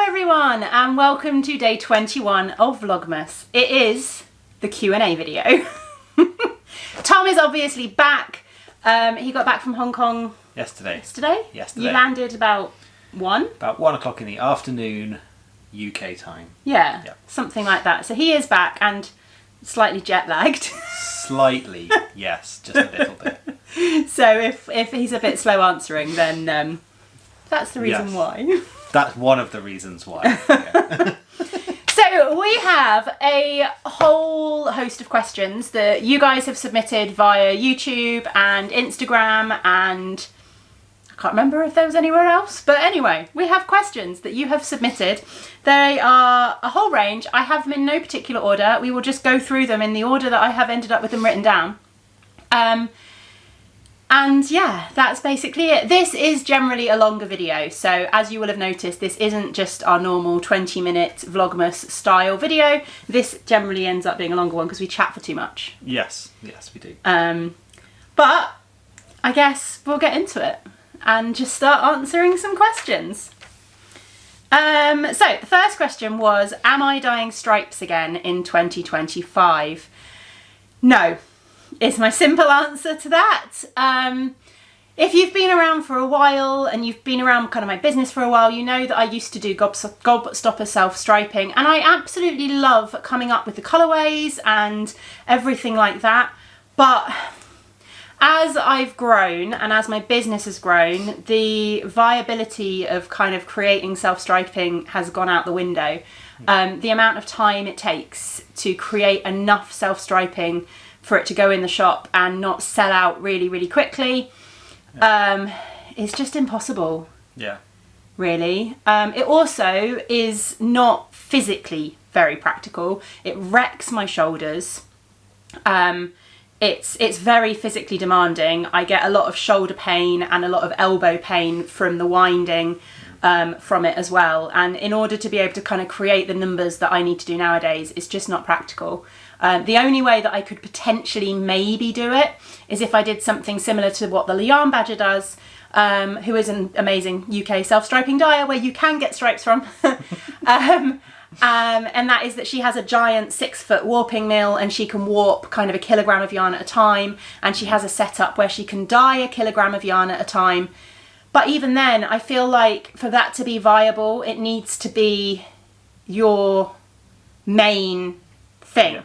everyone and welcome to day 21 of Vlogmas. It is the Q&A video. Tom is obviously back. He got back from Hong Kong yesterday. You landed about 1? About 1 o'clock in the afternoon UK time. Yeah, something like that. So he is back and slightly jet lagged. Slightly, yes, just a little bit. So if he's a bit slow answering, then that's the reason why. That's one of the reasons why. Yeah. So we have a whole host of questions that you guys have submitted via YouTube and Instagram, and I can't remember if there was anywhere else, but anyway, we have questions that you have submitted. They are a whole range. I have them in no particular order. We will just go through them in the order that I have ended up with them written down. And yeah, that's basically it. This is generally a longer video, so as you will have noticed, this isn't just our normal 20-minute Vlogmas style video. This generally ends up being a longer one because we chat for too much. Yes, we do. But I guess we'll get into it and just start answering some questions. So the first question was, am I dyeing stripes again in 2025? No. Is my simple answer to that. If you've been around for a while and you've been around kind of my business for a while, you know that I used to do gobstopper self-striping, and I absolutely love coming up with the colourways and everything like that. But as I've grown and as my business has grown, the viability of kind of creating self-striping has gone out the window. The amount of time it takes to create enough self-striping for it to go in the shop and not sell out really, really quickly, is just impossible. Yeah. Really. It also is not physically very practical. It wrecks my shoulders. It's very physically demanding. I get a lot of shoulder pain and a lot of elbow pain from the winding from it as well. And in order to be able to kind of create the numbers that I need to do nowadays, it's just not practical. The only way that I could potentially maybe do it is if I did something similar to what the Liane Badger does, who is an amazing UK self-striping dyer where you can get stripes from. And that is that she has a giant 6-foot warping mill and she can warp kind of 1 kilogram of yarn at a time, and she has a setup where she can dye 1 kilogram of yarn at a time. But even then, I feel like for that to be viable, it needs to be your main thing. Yeah.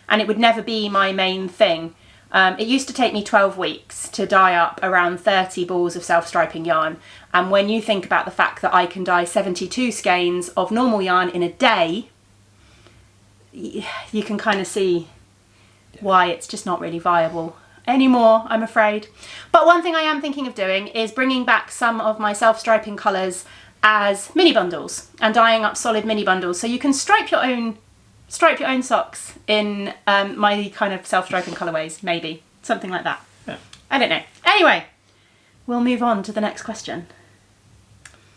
And it would never be my main thing. It used to take me 12 weeks to dye up around 30 balls of self-striping yarn. And when you think about the fact that I can dye 72 skeins of normal yarn in a day, you can kind of see why it's just not really viable anymore, I'm afraid. But one thing I am thinking of doing is bringing back some of my self-striping colours as mini bundles and dyeing up solid mini bundles, so you can stripe your own socks in my kind of self-striping colourways, maybe. Something like that. Yeah. I don't know. Anyway, we'll move on to the next question.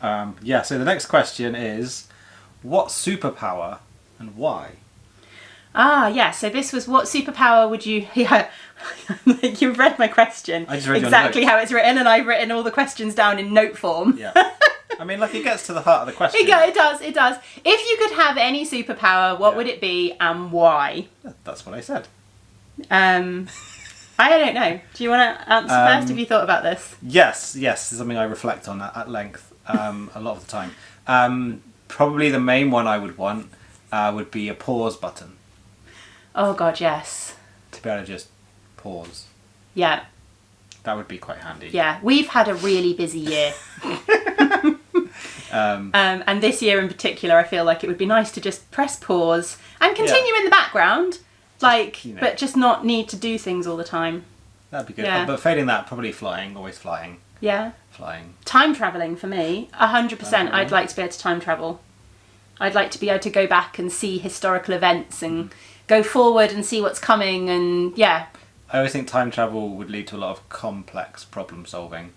So the next question is, what superpower and why? So this was, what superpower would you... Yeah, you've read my question. I just read exactly how it's written, and I've written all the questions down in note form. Yeah. I mean, like, it gets to the heart of the question. It does. If you could have any superpower, what would it be and why? That's what I said. I don't know. Do you want to answer first? Have you thought about this? Yes. It's something I reflect on at length a lot of the time. Probably the main one I would want would be a pause button. Oh, God, yes. To be able to just pause. Yeah. That would be quite handy. Yeah, we've had a really busy year. And this year in particular, I feel like it would be nice to just press pause and continue in the background, but just not need to do things all the time. That'd be good. Yeah. But failing that, probably flying, always flying. Yeah. Flying. Time travelling for me, 100%. I'd like to be able to time travel. I'd like to be able to go back and see historical events and go forward and see what's coming, and yeah. I always think time travel would lead to a lot of complex problem solving.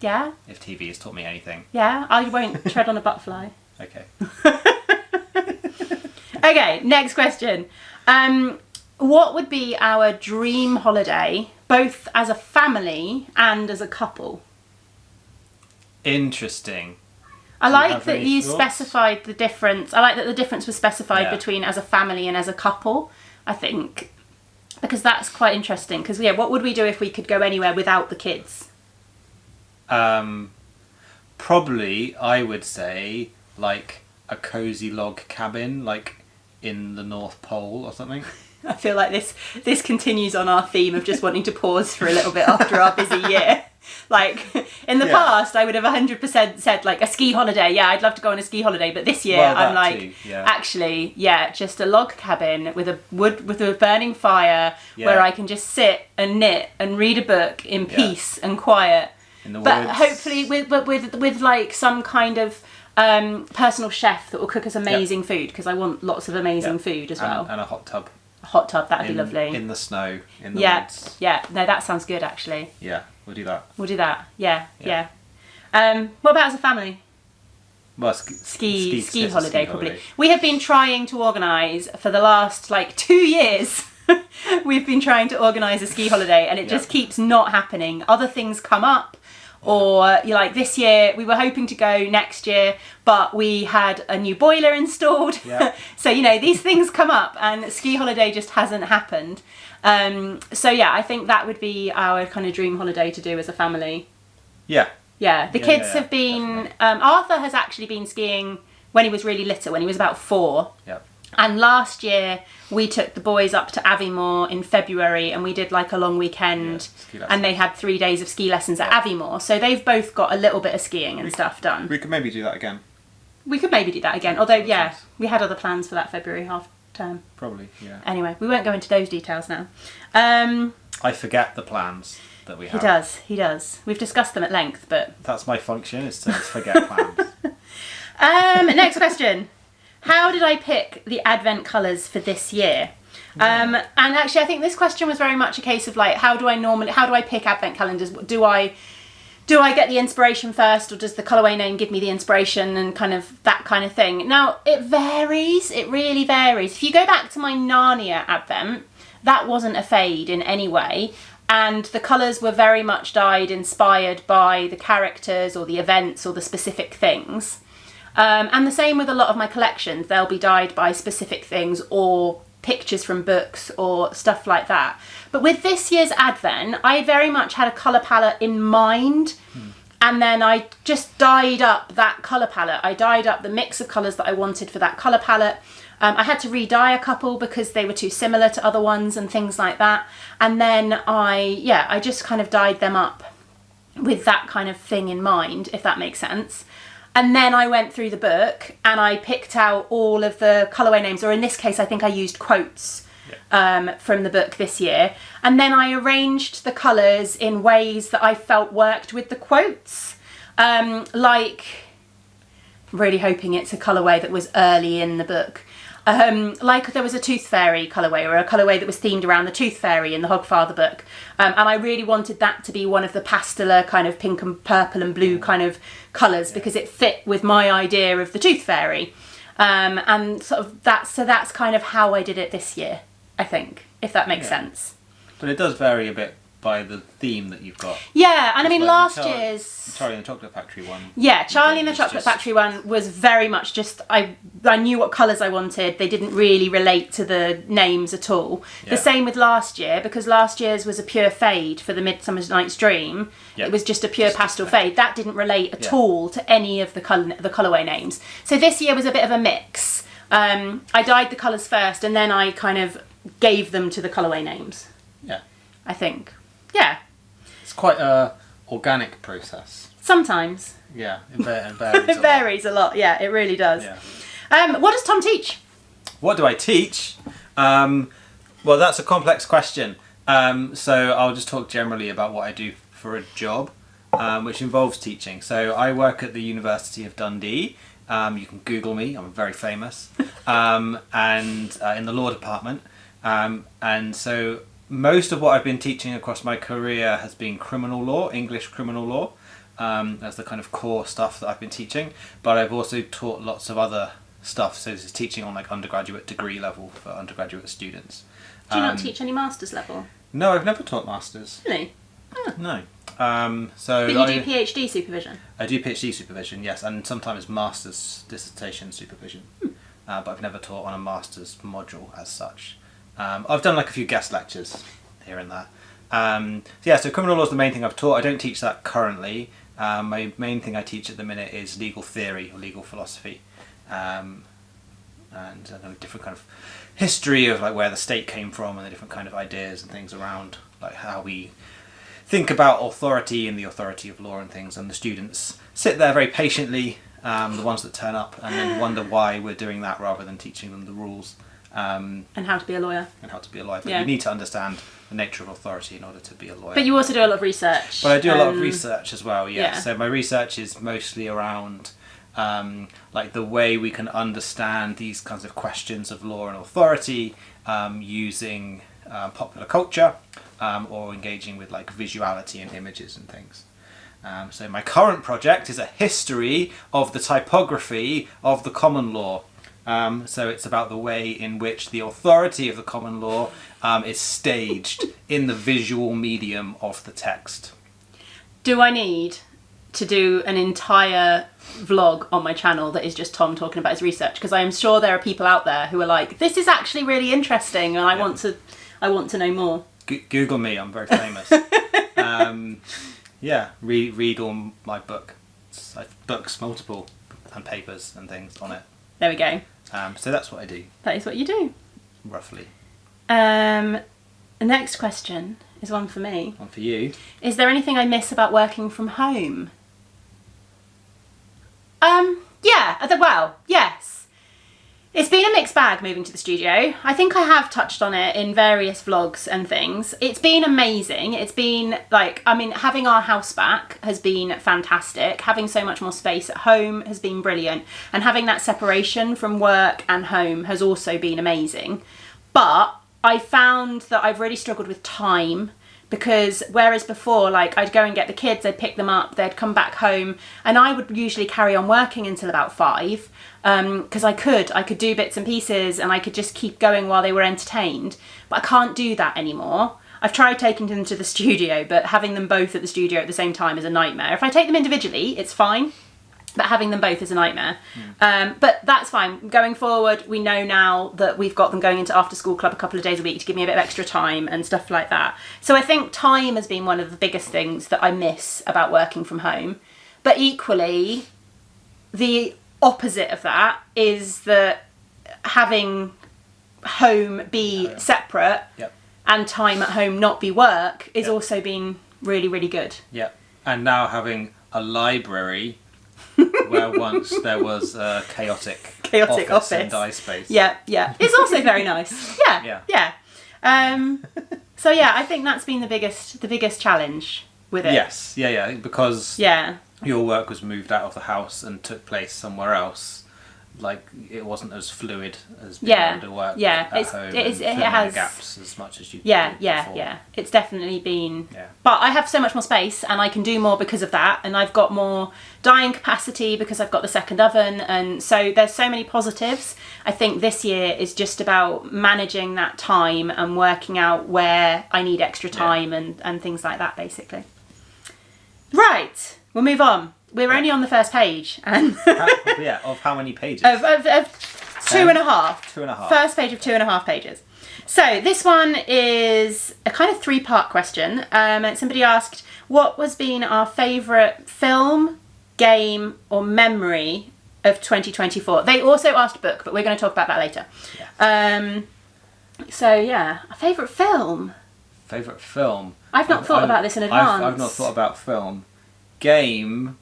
Yeah. If TV has taught me anything. Yeah, I won't tread on a butterfly. Okay. Okay, next question. What would be our dream holiday, both as a family and as a couple? Interesting. I Do you like have that any you thoughts? specified the difference. I like that the difference was specified Yeah. between as a family and as a couple, I think. Because that's quite interesting. Because, yeah, what would we do if we could go anywhere without the kids? Probably, I would say, like a cozy log cabin, like in the North Pole or something. I feel like this continues on our theme of just wanting to pause for a little bit after our busy year. Like, in the Yeah. past, I would have 100% said, like, a ski holiday. Yeah, I'd love to go on a ski holiday. But this year, Well, I'm that like, too, yeah. actually, yeah, just a log cabin with a burning fire where Yeah. I can just sit and knit and read a book in peace and quiet. In the But woods. hopefully with like some kind of personal chef that will cook us amazing food, because I want lots of amazing food as well. And a hot tub. A hot tub, that'd be lovely. In the snow, in the Yeah, woods. yeah. No, that sounds good actually. Yeah, we'll do that. We'll do that. Yeah, Yeah. yeah. What about as a family? Well, Ski holiday probably. We have been trying to organise for the last like 2 years. We've been trying to organise a ski holiday and it just keeps not happening. Other things come up. Or you're like, this year we were hoping to go next year, but we had a new boiler installed. Yeah. So, you know, these things come up and ski holiday just hasn't happened. So, yeah, I think that would be our kind of dream holiday to do as a family. Yeah. Yeah, the Yeah, kids yeah, have been... definitely. Arthur has actually been skiing when he was really little, when he was about 4. Yep. And last year we took the boys up to Aviemore in February and we did like a long weekend ski lessons. and they had 3 days of ski lessons at Aviemore. So they've both got a little bit of skiing and stuff done. We could maybe do that again. We could maybe do that again. Although, yeah, we had other plans for that February half term. Probably, yeah. Anyway, we won't go into those details now. I forget the plans that we have. He does. We've discussed them at length, but... That's my function, is to forget plans. Next question. How did I pick the Advent colours for this year? And actually, I think this question was very much a case of like, how do I pick Advent calendars? Do I get the inspiration first, or does the colourway name give me the inspiration and kind of that kind of thing? Now, it varies. It really varies. If you go back to my Narnia Advent, that wasn't a fade in any way. And the colours were very much dyed inspired by the characters or the events or the specific things. And the same with a lot of my collections. They'll be dyed by specific things or pictures from books or stuff like that. But with this year's Advent, I very much had a colour palette in mind. And then I just dyed up that colour palette. I dyed up the mix of colours that I wanted for that colour palette. I had to re-dye a couple because they were too similar to other ones and things like that. And then I just kind of dyed them up with that kind of thing in mind, if that makes sense. And then I went through the book and I picked out all of the colourway names, or in this case, I think I used quotes from the book this year. And then I arranged the colours in ways that I felt worked with the quotes. Like, really hoping it's a colourway that was early in the book. Like there was a Tooth Fairy colourway, or a colourway that was themed around the Tooth Fairy in the Hogfather book. And I really wanted that to be one of the pasteler kind of pink and purple and blue kind of colours because it fit with my idea of the Tooth Fairy. And sort of that's kind of how I did it this year, I think, if that makes sense. But it does vary a bit by the theme that you've got. Yeah, and I mean, Like last the year's... Charlie and the Chocolate Factory one. Yeah, Charlie and the was Chocolate just- Factory one was very much just, I knew what colours I wanted. They didn't really relate to the names at all. Yeah. The same with last year, because last year's was a pure fade for the Midsummer Night's Dream. Yeah. It was just a pure Just a pastel fade. fade. That didn't relate at Yeah. all to any of the colourway names. So this year was a bit of a mix. I dyed the colours first and then I kind of gave them to the colourway names, Yeah. I think. Yeah, It's quite a organic process. sometimes. Yeah, it varies. It varies a lot, yeah, it really does. Yeah. What does Tom teach? What do I teach? Well, that's a complex question. So I'll just talk generally about what I do for a job, which involves teaching. So I work at the University of Dundee. You can Google me, I'm very famous. And in the law department. And so most of what I've been teaching across my career has been criminal law, English criminal law. That's the kind of core stuff that I've been teaching. But I've also taught lots of other stuff. So this is teaching on like undergraduate degree level for undergraduate students. Do you not teach any master's level? No, I've never taught masters. Really? No. But you do PhD supervision? I do PhD supervision, yes, and sometimes master's dissertation supervision. But I've never taught on a master's module as such. I've done like a few guest lectures here and there. So criminal law is the main thing I've taught. I don't teach that currently. My main thing I teach at the minute is legal theory or legal philosophy. And a different kind of history of like where the state came from and the different kind of ideas and things around like how we think about authority and the authority of law and things, and the students sit there very patiently, the ones that turn up, and then wonder why we're doing that rather than teaching them the rules. And how to be a lawyer. But you need to understand the nature of authority in order to be a lawyer. But you also do a lot of research. But I do a lot of research as well, yeah. So my research is mostly around like the way we can understand these kinds of questions of law and authority using popular culture or engaging with like visuality and images and things. So my current project is a history of the typography of the common law. So it's about the way in which the authority of the common law is staged in the visual medium of the text. Do I need to do an entire vlog on my channel that is just Tom talking about his research? Because I am sure there are people out there who are like, this is actually really interesting and I want to know more. Google me, I'm very famous. Read all my books, multiple, and papers and things on it. There we go. So that's what I do. That is what you do. Roughly. The next question is one for me. One for you. Is there anything I miss about working from home? Yes. It's been a mixed bag moving to the studio. I think I have touched on it in various vlogs and things. It's been amazing. It's been having our house back has been fantastic. Having so much more space at home has been brilliant. And having that separation from work and home has also been amazing. But I found that I've really struggled with time, because whereas before, like, I'd go and get the kids, I'd pick them up, they'd come back home, and I would usually carry on working until about 5, because I could do bits and pieces and I could just keep going while they were entertained. But I can't do that anymore. I've tried taking them to the studio, but having them both at the studio at the same time is a nightmare. If I take them individually, it's fine, but having them both is a nightmare. But that's fine. Going forward, we know now that we've got them going into after school club a couple of days a week to give me a bit of extra time and stuff like that. So I think time has been one of the biggest things that I miss about working from home. But equally, the opposite of that is that having home be separate and time at home not be work is also been really, really good. Yeah. And now having a library where once there was a chaotic office and eye space. Yeah. It's also very nice. Yeah. So yeah, I think that's been the biggest challenge with it. Yes. Yeah. Because your work was moved out of the house and took place somewhere else. Like, it wasn't as fluid as being able to work at home. It has gaps as much as you did before. It's definitely been. But I have so much more space and I can do more because of that, and I've got more dyeing capacity because I've got the second oven, and so there's so many positives. I think this year is just about managing that time and working out where I need extra time and things like that, basically. Right, we'll move on. We're only on the first page, and of how many pages? Of 2.5. 2.5. First page of 2.5 pages. So this one is a kind of 3-part question. Somebody asked, what has been our favourite film, game, or memory of 2024? They also asked book, but we're going to talk about that later. A favourite film. Favourite film. I've not thought about this in advance. I've not thought about film. Game.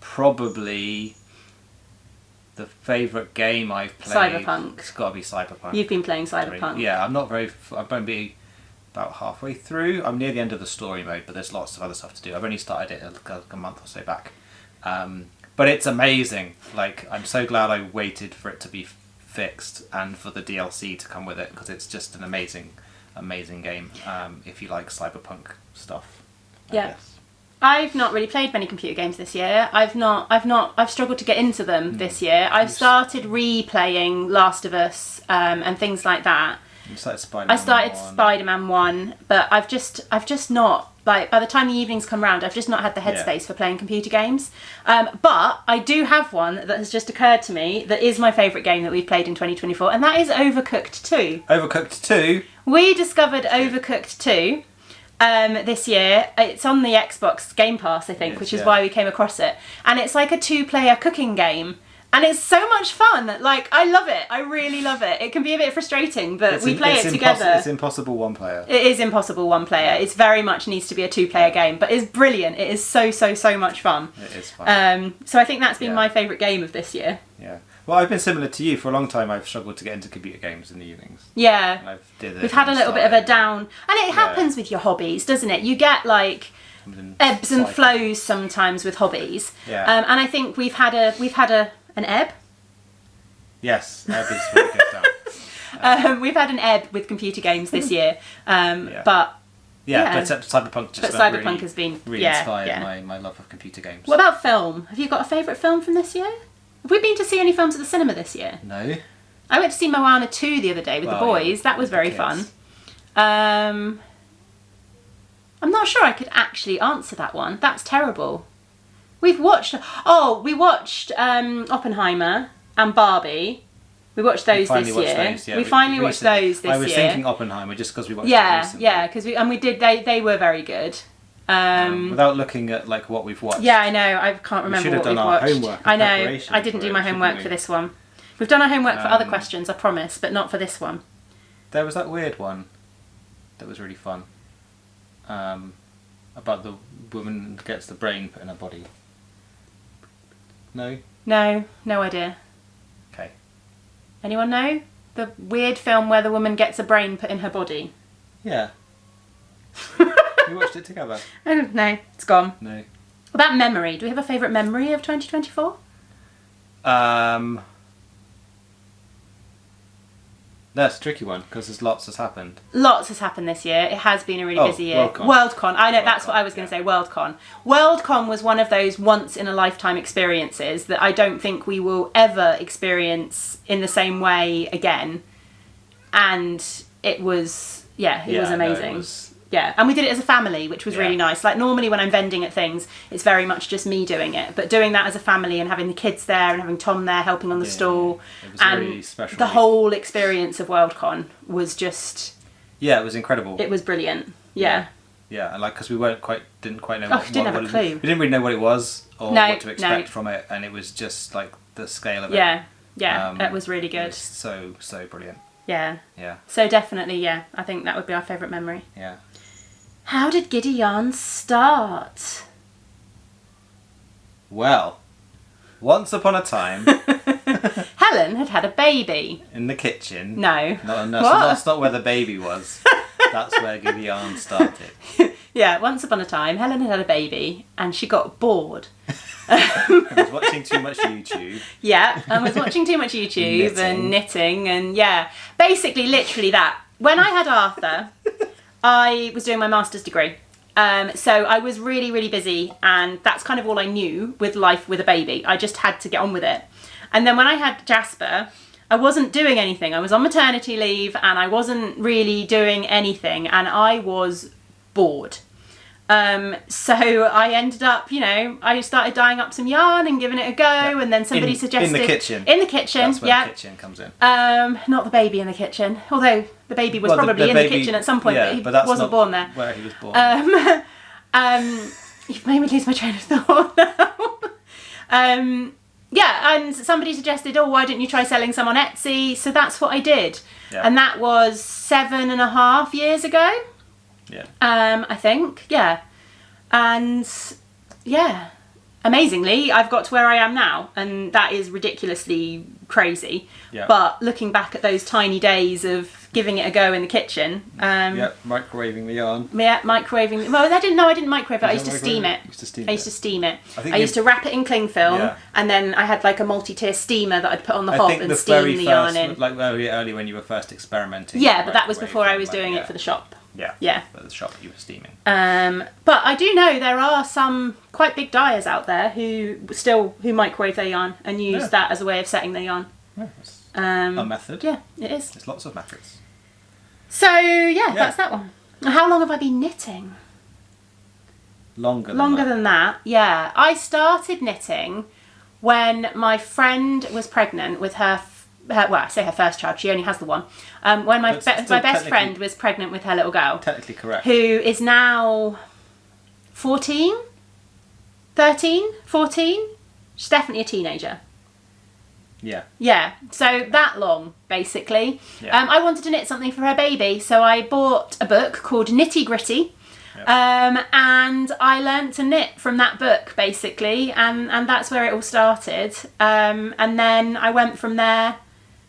Probably the favourite game I've played. Cyberpunk. It's got to be Cyberpunk. You've been playing Cyberpunk. Yeah, I'm going to be about halfway through. I'm near the end of the story mode, but there's lots of other stuff to do. I've only started it a month or so back. But it's amazing. Like, I'm so glad I waited for it to be fixed and for the DLC to come with it, because it's just an amazing game. If you like Cyberpunk stuff, I guess. I've not really played many computer games this year. I've struggled to get into them this year. I've started replaying Last of Us and things like that. You started Spider-Man. I started Spider-Man 1, but I've just not like by the time the evenings come round, I've just not had the headspace for playing computer games. But I do have one that has just occurred to me that is my favourite game that we've played in 2024, and that is Overcooked 2. Overcooked 2? We discovered Overcooked 2 this year. It's on the Xbox Game Pass, I think, which is why we came across it. And it's like a 2-player cooking game. And it's so much fun. Like, I love it. I really love it. It can be a bit frustrating, but we play it together. It's impossible 1-player. It is impossible 1-player. It's very much needs to be a 2-player game, but it's brilliant. It is so much fun. It is fun. So I think that's been my favourite game of this year. Yeah. Well, I've been similar to you. For a long time, I've struggled to get into computer games in the evenings. Yeah. We've had a little bit of a down. And it happens with your hobbies, doesn't it? You get, like, ebbs and flows sometimes with hobbies. Yeah. And I think we've had an ebb. Yes, ebb is what it goes down. We've had an ebb with computer games this year, but but Cyberpunk Cyberpunk has been really inspired my love of computer games. What about film? Have you got a favourite film from this year? Have we been to see any films at the cinema this year? No. I went to see Moana 2 the other day with the boys. That was very fun. I'm not sure I could actually answer that one. That's terrible. We watched Oppenheimer and Barbie. We watched those this year. We finally watched those this year. I was thinking Oppenheimer just because we watched it recently. Yeah, because we did. They were very good. Without looking at like what we've watched. Yeah, I know. I can't remember what we've watched. Homework I know. I didn't do my homework for this one. We've done our homework for other questions, I promise, but not for this one. There was that weird one that was really fun. About the woman who gets the brain put in her body. No? No idea. Okay. Anyone know? The weird film where the woman gets a brain put in her body. Yeah. We watched it together. I don't know. It's gone. No. What about memory? Do we have a favourite memory of 2024? That's a tricky one because there's lots has happened. Lots has happened this year. It has been a really busy year. Worldcon. Worldcon. I know, that's what I was going to say, Worldcon. Worldcon was one of those once-in-a-lifetime experiences that I don't think we will ever experience in the same way again. And it was, it was amazing. No, Yeah, and we did it as a family, which was really nice. Like, normally when I'm vending at things, it's very much just me doing it. But doing that as a family and having the kids there and having Tom there helping on the stall. It was and really special. The whole experience of Worldcon was just... Yeah, it was incredible. It was brilliant. Yeah. Yeah, and like, because we didn't quite know we didn't have a clue. We didn't really know what it was or what to expect from it. And it was just like the scale of it. Yeah, it was really good. It was so brilliant. Yeah. Yeah. So definitely, I think that would be our favourite memory. Yeah. How did Giddy Yarn start? Well, once upon a time... Helen had a baby. In the kitchen. No. No, that's not where the baby was. That's where Giddy Yarn started. Yeah, once upon a time, Helen had a baby and she got bored. I was watching too much YouTube. Yeah, I was watching too much YouTube and knitting and basically literally that. When I had Arthur... I was doing my master's degree. So I was really, really busy and that's kind of all I knew with life with a baby. I just had to get on with it. And then when I had Jasper, I wasn't doing anything. I was on maternity leave and I wasn't really doing anything and I was bored. So I ended up, I started dyeing up some yarn and giving it a go and then somebody suggested... In the kitchen. That's where the kitchen comes in. Not the baby in the kitchen, although the baby was probably in the kitchen at some point, but he wasn't born there. Where he was born. You've made me lose my train of thought now. And somebody suggested, why don't you try selling some on Etsy? So that's what I did. Yeah. And that was 7.5 years ago. Yeah. I think, and amazingly, I've got to where I am now, and that is ridiculously crazy. Yeah. But looking back at those tiny days of giving it a go in the kitchen, microwaving the yarn. Yeah, microwaving. Well, I didn't microwave it. I used to steam it. I used to steam it. I used to wrap it in cling film, and then I had like a multi-tier steamer that I'd put on the hob and steam the yarn in. Like very early when you were first experimenting. Yeah, but that was before I was doing it for the shop. Yeah. At the shop you were steaming. But I do know there are some quite big dyers out there who microwave their yarn and use that as a way of setting their yarn. Yeah, that's a method. Yeah, it is. There's lots of methods. So that's that one. How long have I been knitting? Longer than that. Yeah, I started knitting when my friend was pregnant with her well, I say her first child. She only has the one. When my best friend was pregnant with her little girl. Technically correct. Who is now 14, 13, 14. She's definitely a teenager. Yeah. Yeah, so that long, basically. Yeah. I wanted to knit something for her baby, so I bought a book called Nitty Gritty. Yep. And I learnt to knit from that book, basically, and that's where it all started. And then I went from there.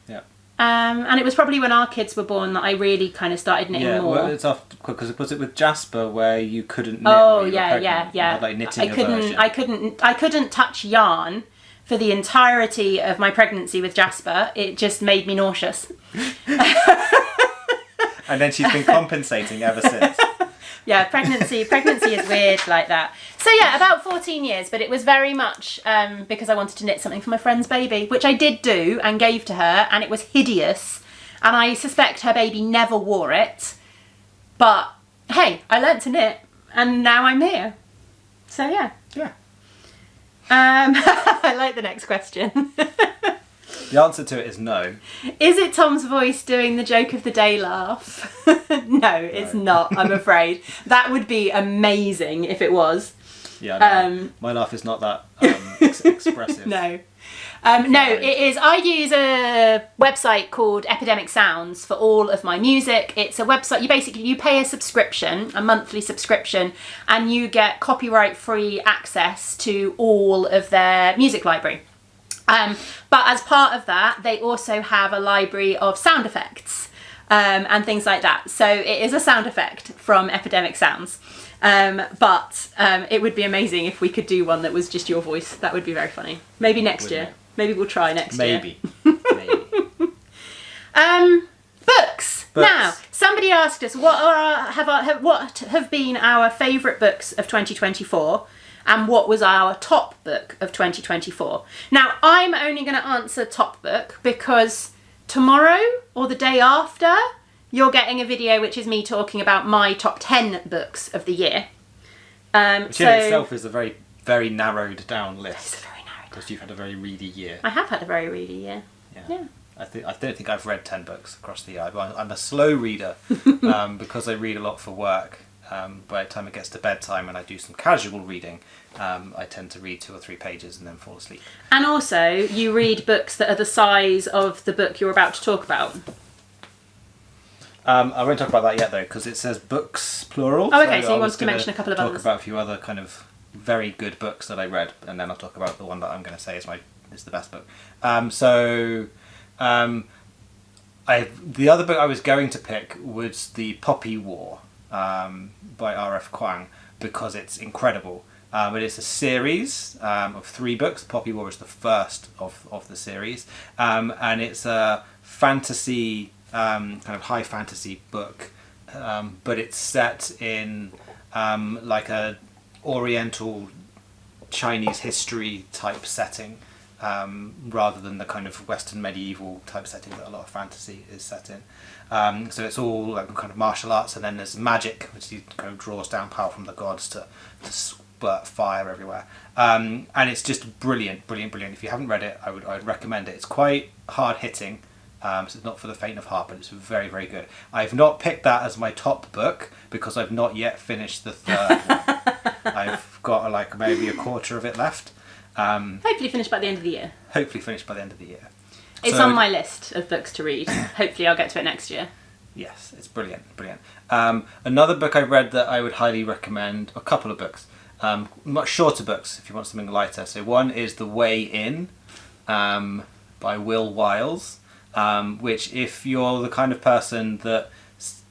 Yeah. And it was probably when our kids were born that I really kind of started knitting more. Well, it's off because was it with Jasper where you couldn't knit? Oh, yeah. yeah. You had, like, knitting I couldn't touch yarn for the entirety of my pregnancy with Jasper. It just made me nauseous. And then she's been compensating ever since. Yeah, pregnancy is weird like that. So yeah, about 14 years, but it was very much because I wanted to knit something for my friend's baby, which I did do and gave to her, and it was hideous. And I suspect her baby never wore it. But hey, I learnt to knit, and now I'm here. So yeah. Yeah. I like the next question. The answer to it is no. Is it Tom's voice doing the joke of the day laugh? No, it's not, I'm afraid. That would be amazing if it was. Yeah, no, my laugh is not that expressive. No. No, it is. I use a website called Epidemic Sounds for all of my music. It's a website, you pay a subscription, a monthly subscription, and you get copyright-free access to all of their music library. But as part of that, they also have a library of sound effects and things like that. So it is a sound effect from Epidemic Sounds. But it would be amazing if we could do one that was just your voice. That would be very funny. Maybe next year. Maybe we'll try next year. Maybe. Books. Now, somebody asked us what have been our favourite books of 2024 and what was our top book of 2024. Now, I'm only going to answer top book because tomorrow or the day after, you're getting a video which is me talking about my top 10 books of the year. Which in itself is a very, very narrowed down list. It's very narrowed. Because you've had a very ready year. I have had a very ready year. Yeah. I don't think I've read 10 books across the year. I'm a slow reader because I read a lot for work. By the time it gets to bedtime and I do some casual reading, I tend to read 2 or 3 pages and then fall asleep. And also, you read books that are the size of the book you're about to talk about. I won't talk about that yet though, because it says books plural. Oh, okay, so you wanted to mention a couple of others. Talk about a few other kind of very good books that I read, and then I'll talk about the one that I'm going to say is the best book. The other book I was going to pick was The Poppy War by R.F. Kuang, because it's incredible. It is a series of 3 books. Poppy War is the first of the series, and it's a fantasy, kind of high fantasy book, but it's set in like a Oriental Chinese history type setting, rather than the kind of Western medieval type setting that a lot of fantasy is set in. So it's all like kind of martial arts, and then there's magic, which he kind of draws down power from the gods to spurt fire everywhere. And it's just brilliant. If you haven't read it, I would recommend it. It's quite hard hitting, so it's not for the faint of heart, but it's very, very good. I've not picked that as my top book because I've not yet finished the 3rd one. I've got like maybe a quarter of it left. Hopefully finished by the end of the year. It's on my list of books to read. Hopefully I'll get to it next year. Yes, it's brilliant. Another book I read that I would highly recommend, a couple of books, much shorter books if you want something lighter. So one is The Way In by Will Wiles, which if you're the kind of person that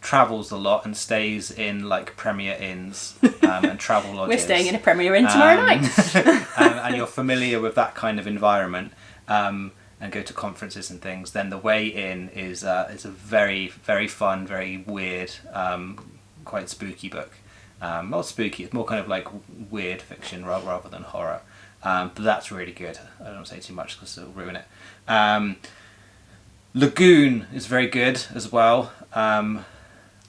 travels a lot and stays in like Premier Inns and travel lodges. We're staying in a Premier Inn tomorrow night. And you're familiar with that kind of environment, and go to conferences and things, then The Way In is a very, very fun, very weird, quite spooky book. Not spooky, it's more kind of like weird fiction rather than horror. But that's really good. I don't want to say too much because it'll ruin it. Lagoon is very good as well.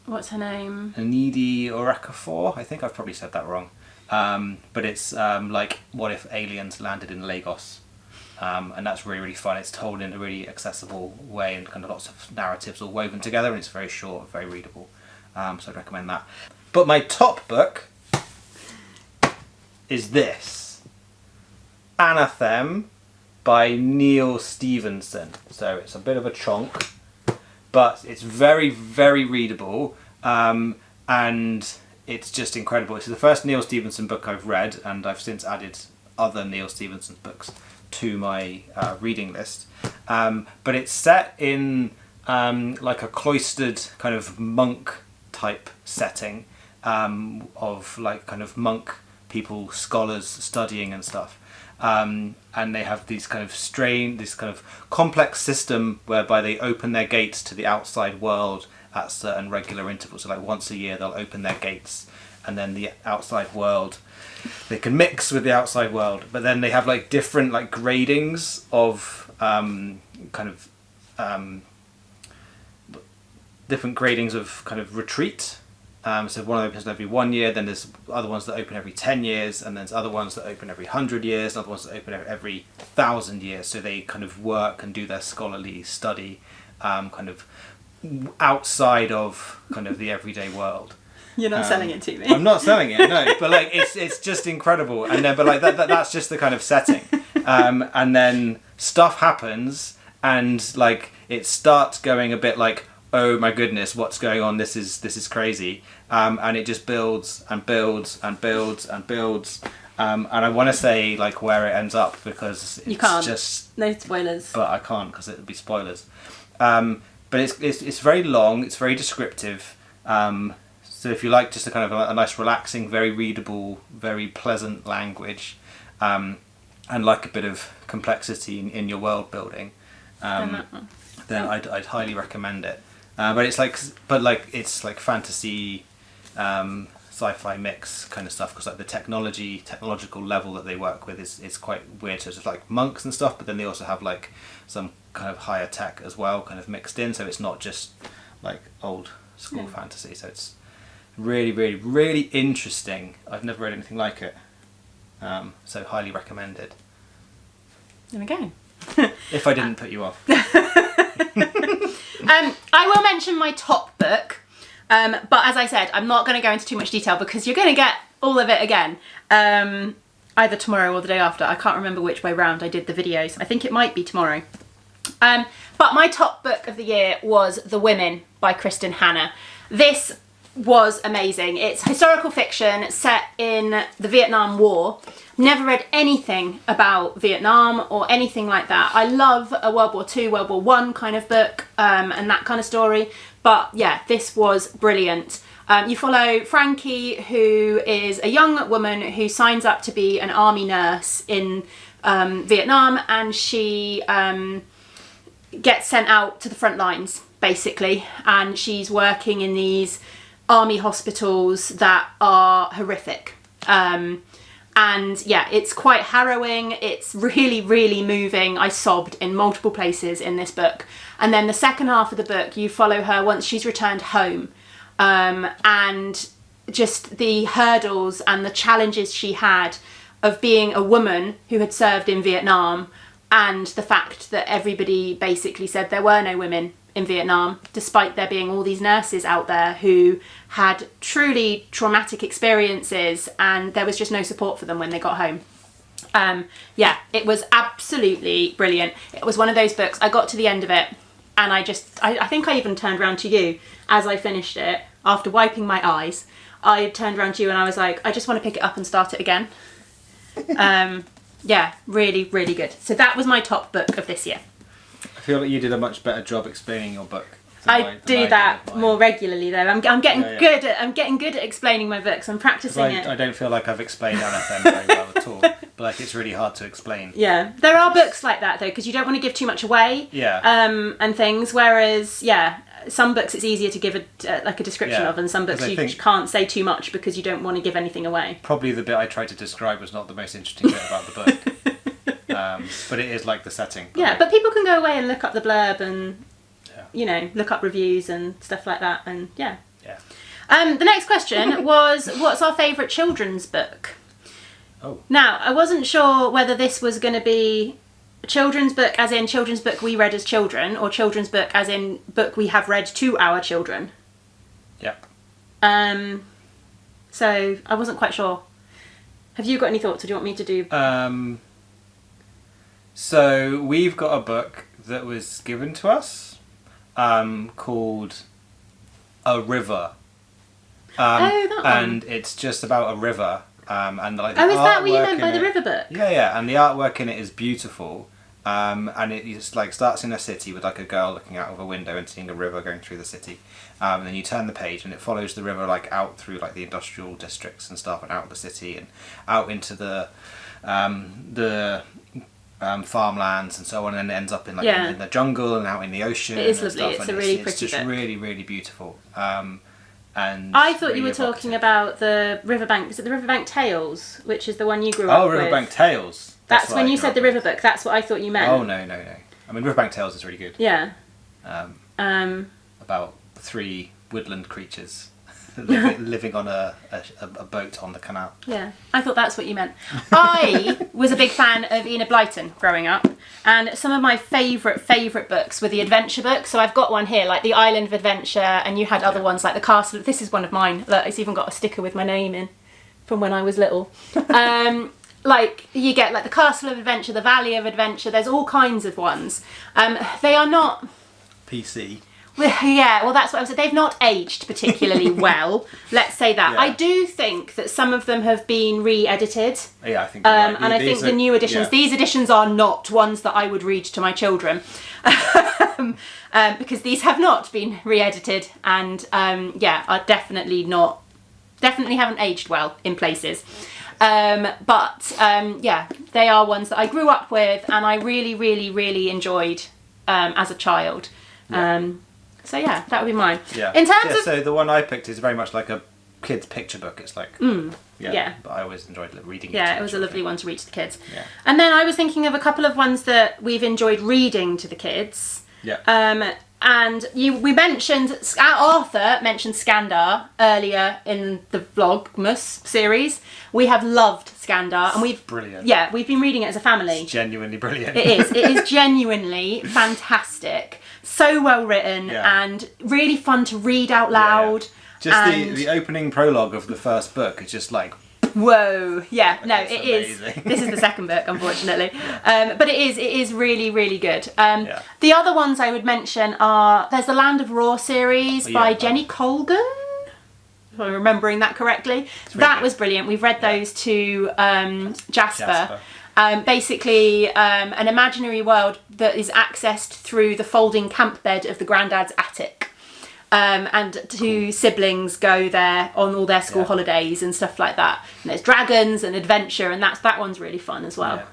What's her name? Anidi Orakafor. I think I've probably said that wrong. but it's like what if aliens landed in Lagos. And that's really, really fun. It's told in a really accessible way and kind of lots of narratives all woven together, and it's very short, very readable. So I'd recommend that. But my top book is this, Anathem by Neil Stevenson. So it's a bit of a chonk, but it's very, very readable, and it's just incredible. It's the first Neil Stevenson book I've read, and I've since added other Neil Stevenson books to my reading list. But it's set in like a cloistered kind of monk type setting, of like kind of monk people, scholars studying and stuff. And they have these kind of this kind of complex system whereby they open their gates to the outside world at certain regular intervals. So like once a year they'll open their gates, and then the outside world, they can mix with the outside world, but then they have like different like gradings of different gradings of kind of retreat. So one of them opens every 1 year, then there's other ones that open every 10 years, and then there's other ones that open every 100 years, and other ones that open every 1,000 years. So they kind of work and do their scholarly study kind of outside of kind of the everyday world. You're not selling it to me. I'm not selling it, no. But like it's just incredible, and then but like that's just the kind of setting, and then stuff happens, and like it starts going a bit like, oh my goodness, what's going on? This is crazy, and it just builds and builds and builds and builds, and I want to say like where it ends up because it's you can't. Just no spoilers. But I can't because it would be spoilers. But it's very long. It's very descriptive. So if you like just a kind of a nice relaxing, very readable, very pleasant language, and like a bit of complexity in your world building, then I'd highly recommend it. But it's like fantasy, sci-fi mix kind of stuff, because like the technological level that they work with is quite weird. So it's like monks and stuff, but then they also have like some kind of higher tech as well, kind of mixed in. So it's not just like old school fantasy. So it's really, really, really interesting. I've never read anything like it, so highly recommended. There we go. If I didn't put you off. I will mention my top book, but as I said, I'm not going to go into too much detail because you're going to get all of it again, either tomorrow or the day after. I can't remember which way round I did the videos. I think it might be tomorrow. But my top book of the year was The Women by Kristen Hanna. This was amazing. It's historical fiction set in the Vietnam War. Never read anything about Vietnam or anything like that. I love a World War II, World War I kind of book, and that kind of story. But yeah, this was brilliant. You follow Frankie, who is a young woman who signs up to be an army nurse in Vietnam, and she gets sent out to the front lines, basically. And she's working in these army hospitals that are horrific. And yeah, it's quite harrowing. It's really, really moving. I sobbed in multiple places in this book. And then the second half of the book, you follow her once she's returned home, and just the hurdles and the challenges she had of being a woman who had served in Vietnam, and the fact that everybody basically said there were no women in Vietnam, despite there being all these nurses out there who had truly traumatic experiences, and there was just no support for them when they got home. Yeah, it was absolutely brilliant. It was one of those books, I got to the end of it, and I think I even turned around to you as I finished it, after wiping my eyes. I turned around to you and I was like, I just want to pick it up and start it again. Yeah, really, really good. So that was my top book of this year. I feel like you did a much better job explaining your book. I do that more regularly though. I'm getting good at explaining my books. I'm practicing it. I don't feel like I've explained Anathem very well at all. But like it's really hard to explain. Yeah, there are books like that though, because you don't want to give too much away. Yeah. And things. Whereas some books it's easier to give a description of, and some books you can't say too much because you don't want to give anything away. Probably the bit I tried to describe was not the most interesting bit about the book. But it is like the setting. Yeah, but people can go away and look up the blurb and look up reviews and stuff like that, and yeah. The next question was, what's our favourite children's book? Oh. Now, I wasn't sure whether this was going to be a children's book as in children's book we read as children, or children's book as in book we have read to our children. Yep. So I wasn't quite sure. Have you got any thoughts, or do you want me to do? So we've got a book that was given to us called A River. That one. And it's just about a river. And like the is that what you artwork meant by in the it- river book? Yeah, and the artwork in it is beautiful. And it just like starts in a city with like a girl looking out of a window and seeing a river going through the city. And then you turn the page and it follows the river like out through like the industrial districts and stuff, and out of the city and out into the farmlands and so on, and it ends up in like in the jungle and out in the ocean. It is and lovely. stuff, It's and a really it's pretty just book. really, really beautiful. And I thought you really were talking evocative. about the Riverbank. Is it the Riverbank Tales, which is the one you grew up Oh, with? Riverbank Tales. That's what when I you grew said up the with. river book. That's what I thought you meant. Oh no. I mean, Riverbank Tales is really good. Yeah. About 3 woodland creatures living on a boat on the canal. Yeah, I thought that's what you meant. I was a big fan of Enid Blyton growing up, and some of my favourite books were the adventure books. So I've got one here, like The Island of Adventure, and you had other ones like The Castle. This is one of mine. Look, it's even got a sticker with my name in from when I was little. Like you get like The Castle of Adventure, The Valley of Adventure. There's all kinds of ones. They are not. PC. Yeah, well, that's what I said. They've not aged particularly well. Let's say that. Yeah. I do think that some of them have been re-edited. Yeah, I think. You're right. And I think the new editions, these editions are not ones that I would read to my children. Because these have not been re-edited and, are definitely haven't aged well in places. But they are ones that I grew up with and I really, really, really enjoyed as a child. So yeah, that would be mine. Yeah. In terms of so the one I picked is very much like a kid's picture book. It's like yeah. But I always enjoyed reading it. yeah, to it was a children. lovely one to read to the kids. Yeah. And then I was thinking of a couple of ones that we've enjoyed reading to the kids. Yeah. And we mentioned Arthur mentioned Skandar earlier in the Vlogmas series. We have loved Skandar, and we've brilliant. Yeah, we've been reading it as a family. It's genuinely brilliant. It is. It is genuinely fantastic. So well written and really fun to read out loud. Just and the opening prologue of the first book is just like. Whoa! Yeah, no, It's it is. amazing. This is the second book, unfortunately, but it is really, really good. The other ones I would mention are there's the Land of Raw series by Jenny Colgan. If I'm remembering that correctly, that was brilliant. We've read those to Jasper. Basically, an imaginary world that is accessed through the folding camp bed of the granddad's attic. And two siblings go there on all their school holidays and stuff like that. And there's dragons and adventure, and that one's really fun as well.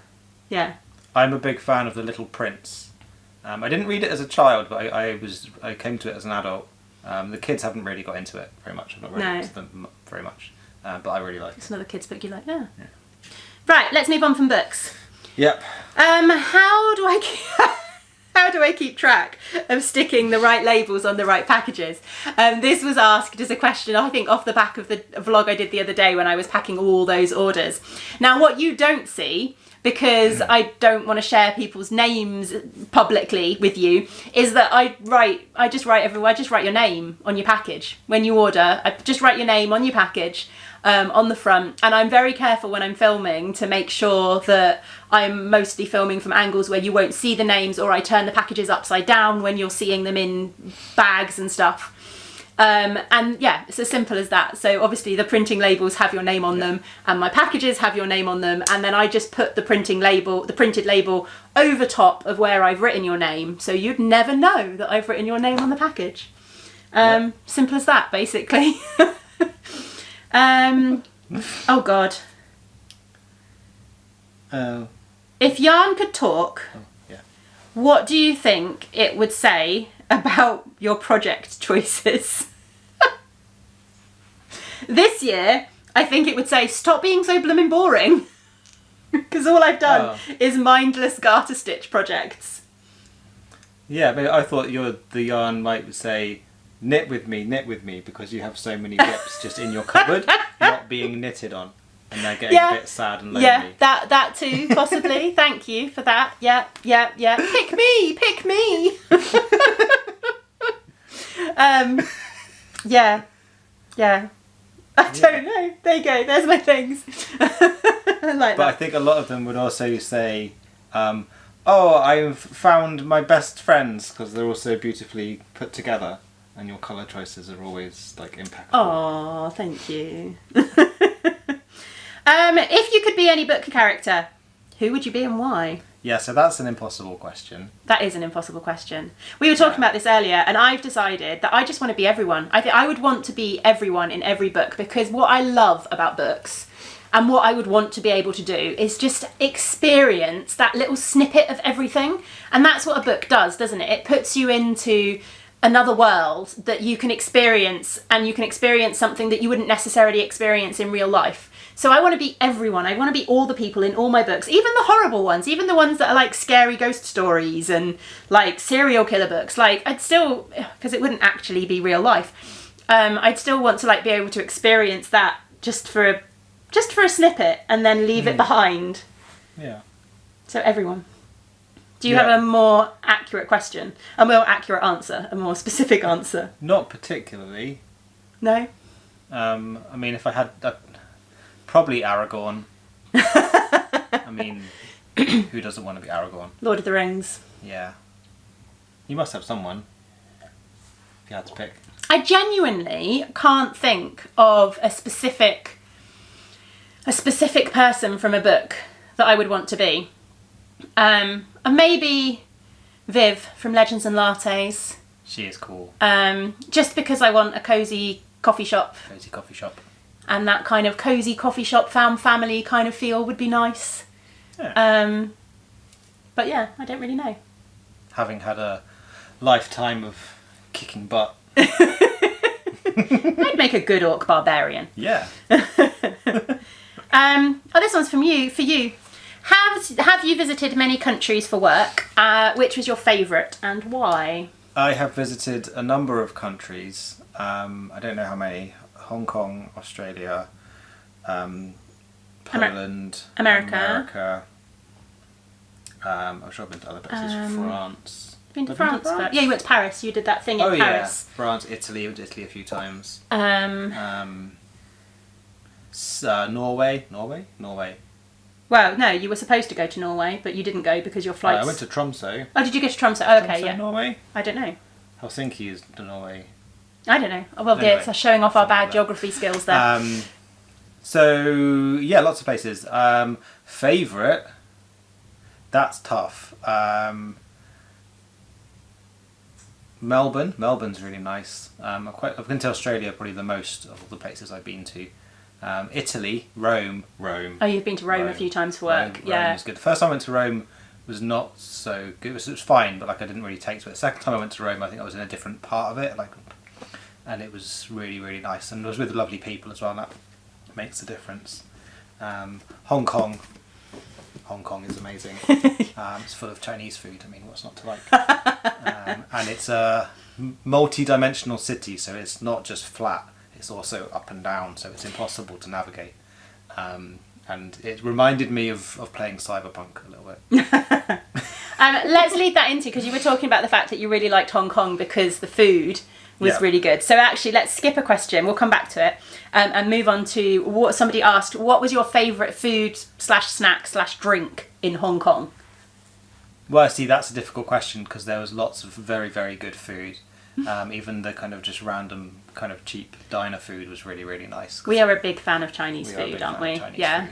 Yeah. I'm a big fan of The Little Prince. I didn't read it as a child, but I came to it as an adult. The kids haven't really got into it very much. I've not read it to them very much, but I really like it. It's another kids' book you like, yeah. Right, let's move on from books. Yep. How do I keep track of sticking the right labels on the right packages? This was asked as a question, I think, off the back of the vlog I did the other day when I was packing all those orders. Now, what you don't see, because I don't want to share people's names publicly with you, is that I just write your name on your package. When you order, I just write your name on your package. On the front, and I'm very careful when I'm filming to make sure that I'm mostly filming from angles where you won't see the names, or I turn the packages upside down when you're seeing them in bags and stuff. And yeah, it's as simple as that. So obviously the printing labels have your name on them, and my packages have your name on them, and then I just put the printed label over top of where I've written your name, so you'd never know that I've written your name on the package. Simple as that, basically. Oh God. If yarn could talk, what do you think it would say about your project choices? This year, I think it would say, stop being so blooming boring. Because all I've done is mindless garter stitch projects. Yeah, but I thought the yarn might say, knit with me, because you have so many whips just in your cupboard, not being knitted on. and they're getting a bit sad and lonely. Yeah, that too, possibly. Thank you for that. Yeah. Pick me. Yeah. I don't know. There you go. There's my things. I like But that. I think a lot of them would also say, "Oh, I've found my best friends," because they're all so beautifully put together, and your colour choices are always like impeccable. Oh, thank you. If you could be any book character, who would you be and why? Yeah, so that's an impossible question. That is an impossible question. We were talking about this earlier, and I've decided that I just want to be everyone. I think I would want to be everyone in every book, because what I love about books and what I would want to be able to do is just experience that little snippet of everything. And that's what a book does, doesn't it? It puts you into another world that you can experience, and you can experience something that you wouldn't necessarily experience in real life. So I want to be everyone. I want to be all the people in all my books, even the horrible ones, even the ones that are like scary ghost stories and like serial killer books. Like I'd still, because it wouldn't actually be real life, I'd still want to like be able to experience that just for a snippet and then leave it behind. Yeah. So everyone. Do you have a more accurate question? A more accurate answer? A more specific answer? Not particularly. No? I mean, if I had... probably Aragorn. I mean, who doesn't want to be Aragorn? Lord of the Rings. Yeah. You must have someone, if you had to pick. I genuinely can't think of a specific person from a book that I would want to be. And maybe Viv from Legends and Lattes. She is cool. Just because I want a cosy coffee shop. Cozy coffee shop. And that kind of cosy coffee shop, found family kind of feel would be nice. Yeah. But yeah, I don't really know. Having had a lifetime of kicking butt. I'd make a good orc barbarian. Yeah. This one's for you. Have you visited many countries for work? Which was your favourite and why? I have visited a number of countries. I don't know how many. Hong Kong, Australia, Poland, America. I'm sure I've been to other places. France. Been to France? Yeah, you went to Paris. You did that thing in Paris. Yeah. France, Italy. I went to Italy a few times. Norway. Well, no, you were supposed to go to Norway, but you didn't go because your flights... I went to Tromsø. Oh, did you go to Tromsø? Oh, okay, Tromsø, yeah. Norway? I don't know. Helsinki is Norway. I don't know. Oh, well, Anyway, it's showing off our bad like geography skills there. So, yeah, lots of places. Favourite? That's tough. Melbourne. Melbourne's really nice. I've been to Australia probably the most of all the places I've been to. Italy, Rome. Oh, you've been to Rome a few times for work. Rome was good. The first time I went to Rome was not so good. It was fine, but like I didn't really take to it. The second time I went to Rome, I think I was in a different part of it, and it was really, really nice. And I was with lovely people as well, and that makes a difference. Hong Kong is amazing. It's full of Chinese food. I mean, what's not to like? And it's a multi-dimensional city, so it's not just flat. It's also up and down, so it's impossible to navigate. And it reminded me of playing Cyberpunk a little bit. Let's lead that into, because you were talking about the fact that you really liked Hong Kong because the food was really good. So actually, let's skip a question. We'll come back to it and move on to what somebody asked. What was your favourite food / drink in Hong Kong? Well, see, that's a difficult question because there was lots of very, very good food. Even the kind of just random kind of cheap diner food was really, really nice. We are a big fan of Chinese food, aren't we? Yeah.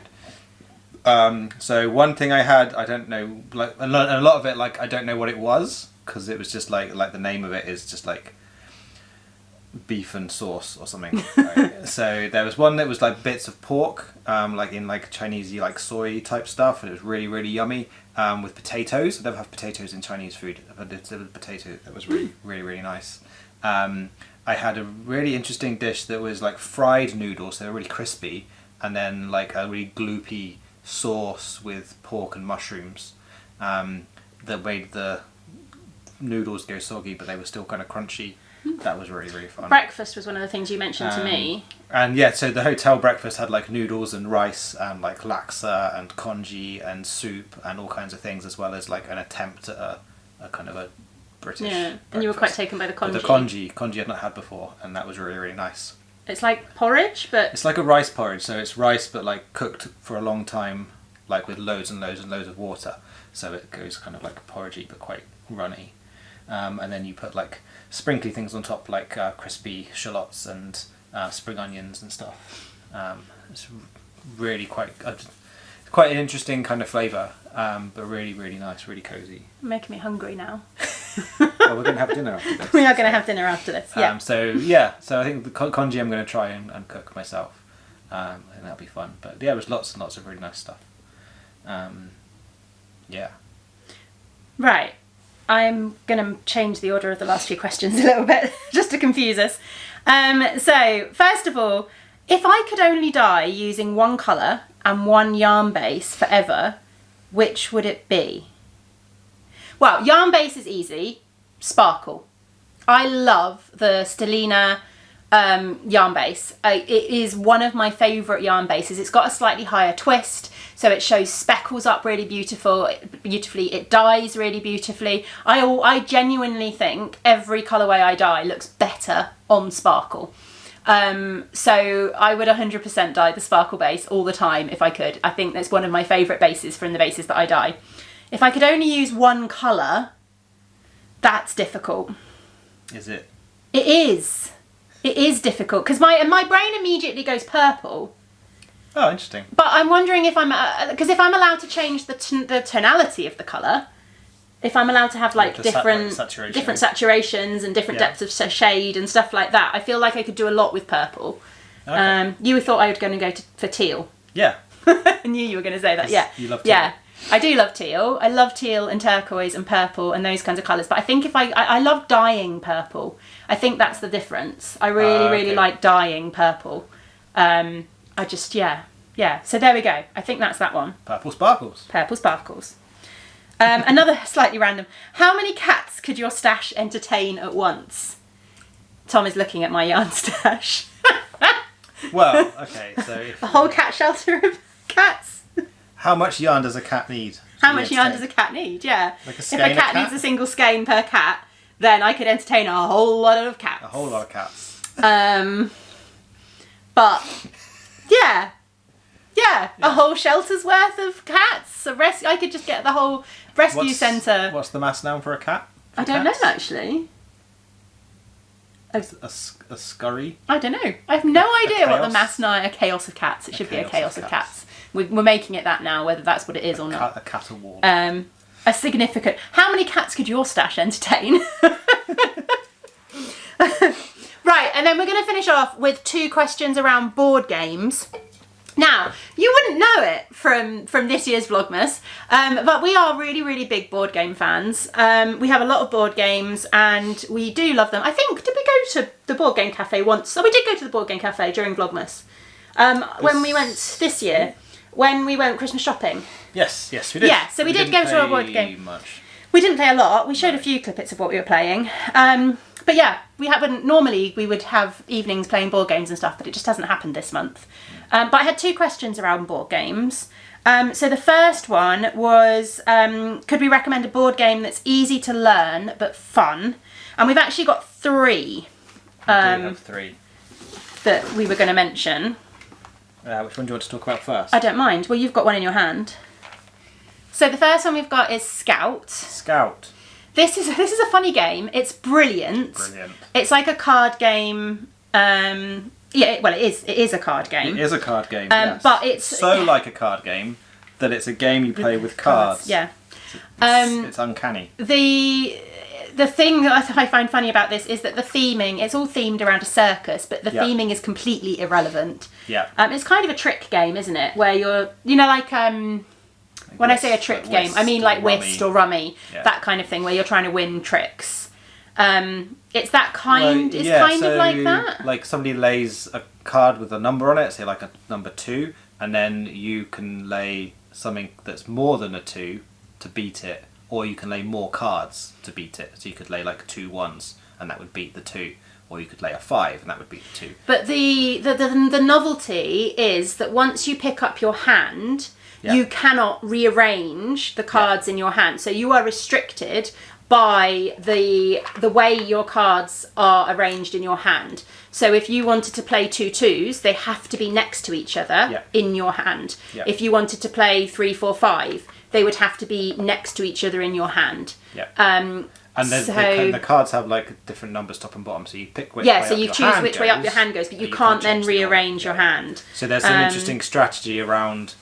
So one thing I had, I don't know, like a lot of it, like I don't know what it was because it was just like the name of it is just like beef and sauce or something. Right? So there was one that was like bits of pork, like in like Chinesey like soy type stuff, and it was really, really yummy. With potatoes. I never have potatoes in Chinese food, but it's a potato that was really, really, really nice. I had a really interesting dish that was like fried noodles, so they were really crispy, and then like a really gloopy sauce with pork and mushrooms that made the noodles go soggy, but they were still kind of crunchy. That was really, really fun. Breakfast was one of the things you mentioned to me. And yeah, so the hotel breakfast had like noodles and rice and like laksa and congee and soup and all kinds of things, as well as like an attempt at a kind of a British Yeah, and you were quite taken by the congee. But the congee I'd not had before, and that was really, really nice. It's like porridge, but... It's like a rice porridge, so it's rice but like cooked for a long time, like with loads and loads and loads of water. So it goes kind of like porridgey but quite runny. And then you put like sprinkly things on top, like crispy shallots and spring onions and stuff. It's really quite an interesting kind of flavour, but really, really nice, really cosy. You're making me hungry now. Well, we're going to have dinner after this. We are going to have dinner after this, yeah. So I think the congee I'm going to try and cook myself, and that'll be fun. But yeah, it was lots and lots of really nice stuff. Yeah. Right. I'm going to change the order of the last few questions a little bit, just to confuse us. So, first of all, if I could only dye using one colour and one yarn base forever, which would it be? Well, yarn base is easy. Sparkle. I love the Stellina yarn base. It is one of my favourite yarn bases. It's got a slightly higher twist, so it shows speckles up really beautifully. It dyes really beautifully. I genuinely think every colourway I dye looks better on sparkle. So I would 100% dye the sparkle base all the time if I could. I think that's one of my favourite bases from the bases that I dye. If I could only use one colour, that's difficult. Is it? It is. It is difficult because my brain immediately goes purple. Oh, interesting. But I'm wondering if I'm because if I'm allowed to change the tonality of the colour, if I'm allowed to have like different saturations and different depths of shade and stuff like that, I feel like I could do a lot with purple. Okay. You thought I was going to go for teal. Yeah. I knew you were going to say that. Yeah. You love teal. Yeah. I do love teal. I love teal and turquoise and purple and those kinds of colours. But I think if I love dyeing purple. I think that's the difference. I really like dyeing purple. I just, yeah. So there we go. I think that's that one. Purple sparkles. Purple sparkles. Another slightly random. How many cats could your stash entertain at once? Tom is looking at my yarn stash. Well, okay, so... A whole cat shelter of cats? How much yarn does a cat need? How much yarn does a cat need? Yeah. Like a if a cat needs a single skein per cat, then I could entertain a whole lot of cats. A whole lot of cats. But yeah, a whole shelter's worth of cats. I could just get the whole rescue centre. What's the mass noun for a cat? I don't know actually. A scurry? I don't know. I have no idea what the mass noun. A chaos of cats. It should be a chaos of cats. We're making it that now, whether that's what it is or not. A cat award. A significant. How many cats could your stash entertain? Right, and then we're going to finish off with 2 questions around board games. Now, you wouldn't know it from this year's Vlogmas, but we are really, really big board game fans. We have a lot of board games and we do love them. I think, did we go to the board game cafe once? Oh, we did go to the board game cafe during Vlogmas. When we went this year, when we went Christmas shopping. Yes, we did. Yeah, so we did go to our board game. Much. We didn't play a lot. We showed a few clippets of what we were playing. But yeah, we haven't. Normally we would have evenings playing board games and stuff, but it just hasn't happened this month. But I had 2 questions around board games. So the first one was, could we recommend a board game that's easy to learn but fun? And we've actually got 3. We do have 3 that we were going to mention. Which one do you want to talk about first? I don't mind. Well, you've got one in your hand. So the first one we've got is Scout. Scout. This is a funny game. It's brilliant. It's like a card game. It is a card game. It is a card game. Yes. But it's so like a card game that it's a game you play with cards. Yeah. It's uncanny. The thing that I find funny about this is that the theming, it's all themed around a circus, but the theming is completely irrelevant. Yeah. It's kind of a trick game, isn't it? Where you're, like when I say a trick game, I mean like whist or rummy, that kind of thing, where you're trying to win tricks. It's that kind. It's kind of like that. Like somebody lays a card with a number on it, say like a number 2, and then you can lay something that's more than a 2 to beat it, or you can lay more cards to beat it. So you could lay like 2 1s, and that would beat the 2. Or you could lay a 5, and that would beat the 2. But the novelty is that once you pick up your hand, you cannot rearrange the cards in your hand. So you are restricted by the way your cards are arranged in your hand. So if you wanted to play 2 2s, they have to be next to each other in your hand. Yeah. If you wanted to play 3 4 5, they would have to be next to each other in your hand. And then the cards have like different numbers top and bottom, so you pick which way up so you choose which way up your hand goes, but you can't then rearrange your hand. So there's some interesting strategy around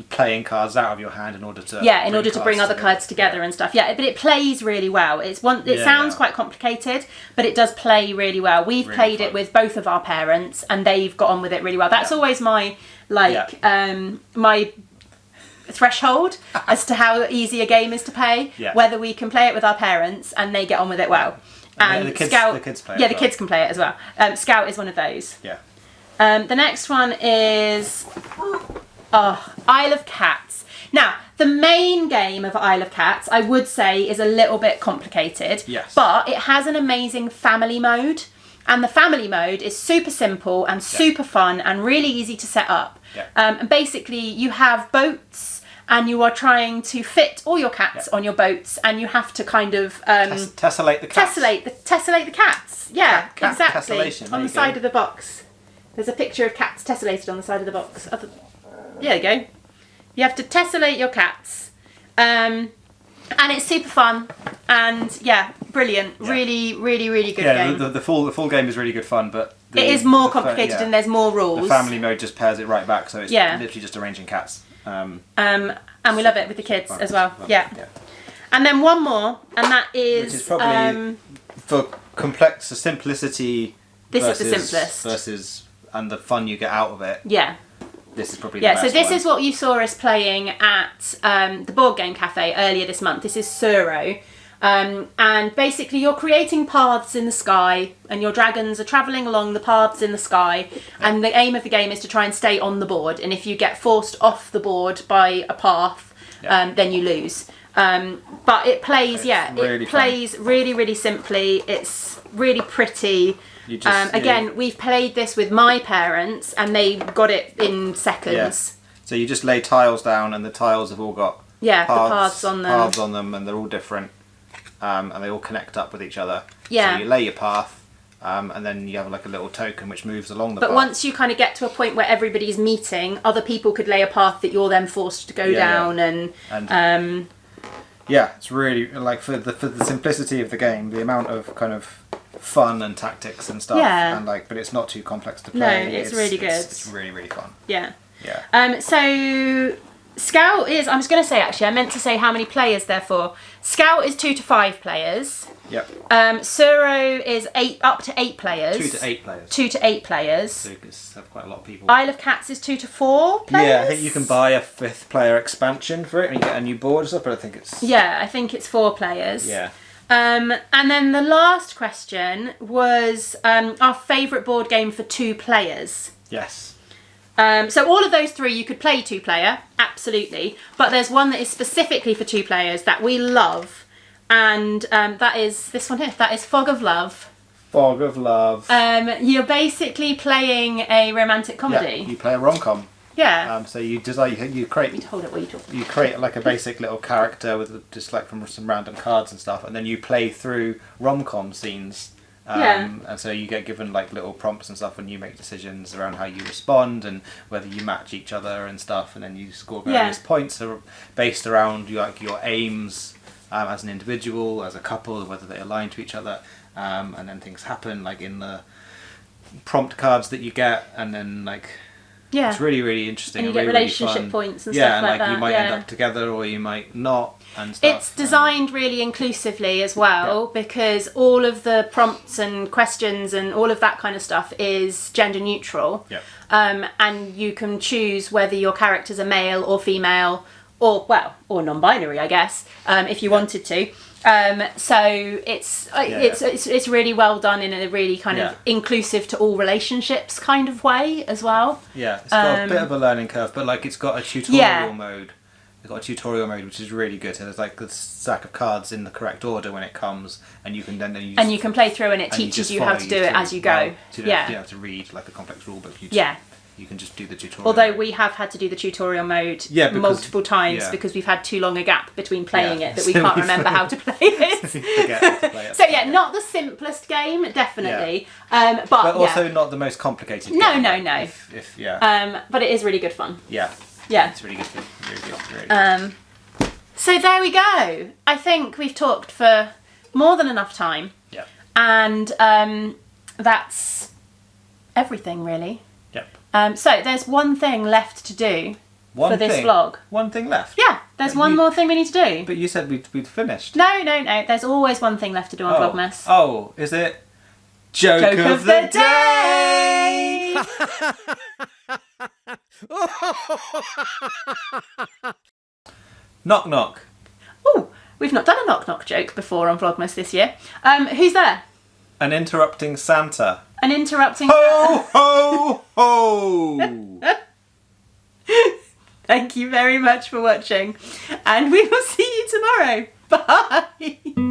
playing cards out of your hand in order to bring other cards together and stuff. But it plays really well. It sounds quite complicated, but it does play really well. We've played it with both of our parents, and they've got on with it really well. That's always my my threshold as to how easy a game is to play. Whether we can play it with our parents and they get on with it well. And the kids play it. The kids can play it as well. Scout is one of those. The next one is Isle of Cats. Now, the main game of Isle of Cats, I would say, is a little bit complicated. But it has an amazing family mode. And the family mode is super simple and super fun and really easy to set up. And basically, you have boats, and you are trying to fit all your cats on your boats, and you have to kind of tessellate the cats. Tessellate the cats. Yeah, cat exactly. tessellation. On the side of the box, there's a picture of cats tessellated on the side of the box. There you go. You have to tessellate your cats, and it's super fun, and brilliant. Really, really, really good game. The full game is really good fun, but it is more complicated and there's more rules. The family mode just pairs it right back, so it's literally just arranging cats. And we love it with the kids as well. And then one more, and that is which is probably for simplicity. This is the simplest versus and the fun you get out of it. This is probably the best so this one. is what you saw us playing at the Board Game Cafe earlier this month. This is Suro. And basically you're creating paths in the sky, and your dragons are travelling along the paths in the sky, and the aim of the game is to try and stay on the board, and if you get forced off the board by a path, then you lose. But it plays, it plays really, really simply. It's really pretty. Again, we've played this with my parents, and they got it in seconds. So you just lay tiles down, and the tiles have all got paths on them, and they're all different. And they all connect up with each other. So you lay your path, and then you have like a little token which moves along the path. But once you kind of get to a point where everybody's meeting, other people could lay a path that you're then forced to go down, and it's really like for the simplicity of the game, the amount of kind of fun and tactics and stuff, and but it's not too complex to play. No, it's really good. It's really, really fun. So Scout is, I was going to say actually, I meant to say how many players they're for. Scout is 2 to 5 players. Suro is up to 8 players. 2 to 8 players. 2 to 8 players. So you can have quite a lot of people. Isle of Cats is 2 to 4 players. Yeah, I think you can buy a 5th player expansion for it, and you get a new board and stuff, but I think it's... I think it's 4 players. And then the last question was our favourite board game for 2 players. So all of those 3 you could play 2-player, absolutely. But there's one that is specifically for 2 players that we love, and that is this one here. That is Fog of Love. Fog of Love. You're basically playing a romantic comedy. You play a rom-com. So you design, you create. Hold it while you talk. You create like a basic little character with just like from some random cards and stuff, and then you play through rom-com scenes. And so you get given like little prompts and stuff, and you make decisions around how you respond and whether you match each other and stuff, and then you score various points based around your aims as an individual, as a couple, whether they align to each other, and then things happen like in the prompt cards that you get, and then it's really, really interesting. And you get really, relationship really points and stuff like that. You might end up together, or you might not. And stuff. It's designed really inclusively as well, because all of the prompts and questions and all of that kind of stuff is gender neutral. And you can choose whether your characters are male or female, or non-binary, I guess, if you wanted to. So it's really well done in a really kind of inclusive to all relationships kind of way as well. It's got a bit of a learning curve, but it's got a tutorial mode They've got a tutorial mode which is really good. So there's like a stack of cards in the correct order when it comes, and you can you can play through, and it teaches you how to do it as you go. Well, so you don't have to read like a complex rule book. You can just do the tutorial. Although we have had to do the tutorial mode multiple times because we've had too long a gap between playing it that we can't remember how to play it. Forget how to play it. So yeah, not the simplest game, definitely. But also not the most complicated game. No. But it is really good fun. Yeah. It's really good fun. Really good. So there we go. I think we've talked for more than enough time. Yeah. And that's everything, really. Yep. So there's one thing left to do for this vlog. One thing left? Yeah, there's one more thing we need to do. But you said we'd finished. No. There's always one thing left to do on Vlogmas. Oh, is it Joke of the Day? Knock knock. Oh, we've not done a knock knock joke before on Vlogmas this year. Who's there? An interrupting Santa. An interrupting Ho, ho, ho! Thank you very much for watching, and we will see you tomorrow. Bye!